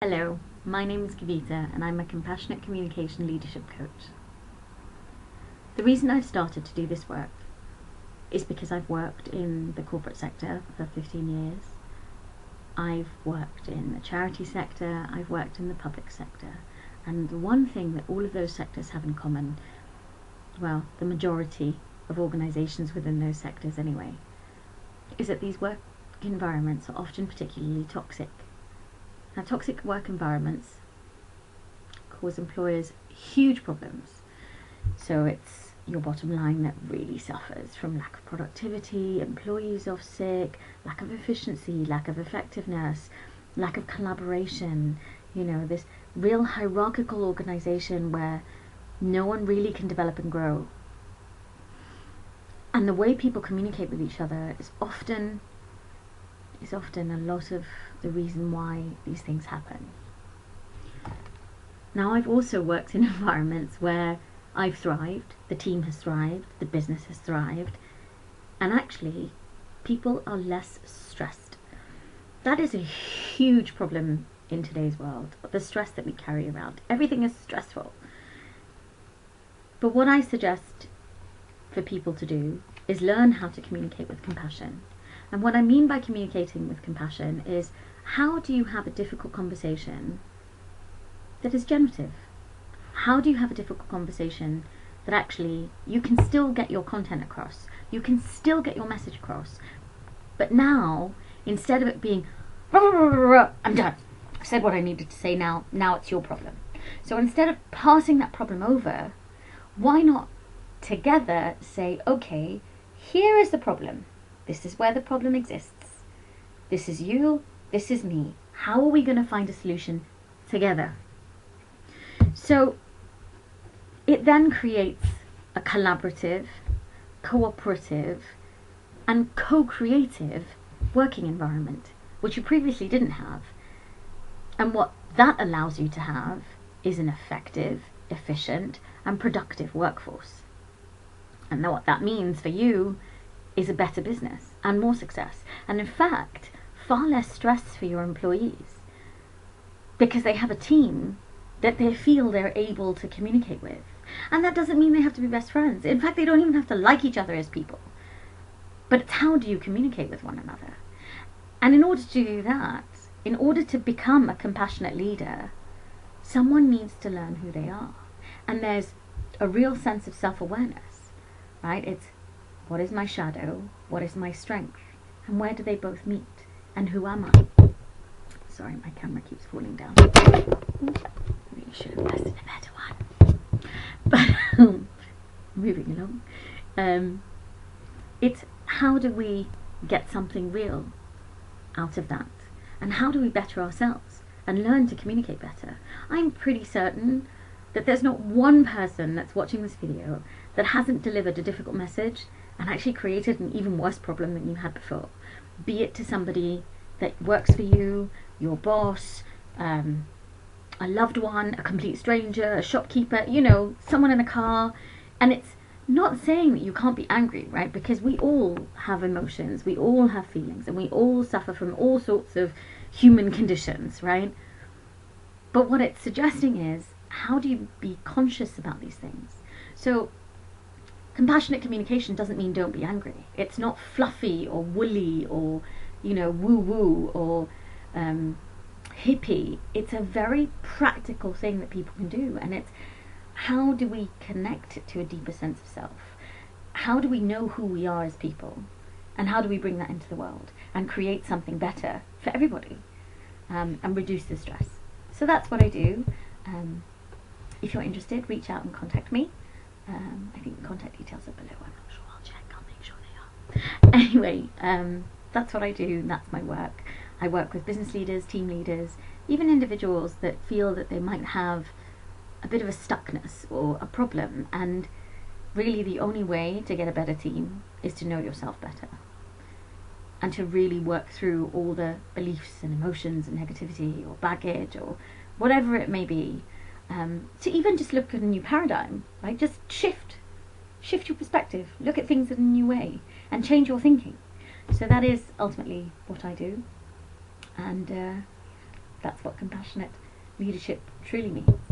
Hello, my name is Kavita and I'm a compassionate communication leadership coach. The reason I've started to do this work is because I've worked in the corporate sector for 15 years. I've worked in the charity sector, I've worked in the public sector, and the one thing that all of those sectors have in common, well, the majority of organisations within those sectors anyway, is that these work environments are often particularly toxic. Now, toxic work environments cause employers huge problems. So it's your bottom line that really suffers from lack of productivity, employees off sick, lack of efficiency, lack of effectiveness, lack of collaboration, this real hierarchical organization where no one really can develop and grow. And the way people communicate with each other is often a lot of the reason why these things happen. Now, I've also worked in environments where I've thrived, the team has thrived, the business has thrived, and actually people are less stressed. That is a huge problem in today's world, the stress that we carry around. Everything is stressful. But what I suggest for people to do is learn how to communicate with compassion. And what I mean by communicating with compassion is, how do you have a difficult conversation that is generative? How do you have a difficult conversation that actually you can still get your content across, you can still get your message across, but now, instead of it being, I'm done, I've said what I needed to say, now it's your problem. So instead of passing that problem over, why not together say, okay, here is the problem. This is where the problem exists. This is you, this is me. How are we going to find a solution together? So it then creates a collaborative, cooperative, and co-creative working environment, which you previously didn't have. And what that allows you to have is an effective, efficient, and productive workforce. And what that means for you is a better business and more success, and in fact far less stress for your employees, because they have a team that they feel they're able to communicate with. And that doesn't mean they have to be best friends. In fact, they don't even have to like each other as people, but it's how do you communicate with one another. And in order to do that, in order to become a compassionate leader, someone needs to learn who they are, and there's a real sense of self-awareness, right? It's, what is my shadow? What is my strength? And where do they both meet? And who am I? Sorry, my camera keeps falling down. Really should have invested in a better one. But moving along. It's, how do we get something real out of that? And how do we better ourselves and learn to communicate better? I'm pretty certain that there's not one person that's watching this video that hasn't delivered a difficult message and actually created an even worse problem than you had before. Be it to somebody that works for you, your boss, a loved one, a complete stranger, a shopkeeper, someone in a car. And it's not saying that you can't be angry, right? Because we all have emotions, we all have feelings, and we all suffer from all sorts of human conditions, right? But what it's suggesting is, how do you be conscious about these things? So compassionate communication doesn't mean don't be angry. It's not fluffy or woolly or, woo-woo or hippie. It's a very practical thing that people can do, and it's, how do we connect to a deeper sense of self? How do we know who we are as people? And how do we bring that into the world and create something better for everybody, and reduce the stress? So that's what I do. If you're interested, reach out and contact me. I think the contact details are below. I'm not sure. I'll check. I'll make sure they are. Anyway, that's what I do. That's my work. I work with business leaders, team leaders, even individuals that feel that they might have a bit of a stuckness or a problem. And really the only way to get a better team is to know yourself better and to really work through all the beliefs and emotions and negativity or baggage or whatever it may be. To even just look at a new paradigm, right? Just shift your perspective, look at things in a new way, and change your thinking. So that is ultimately what I do. And That's what compassionate leadership truly means.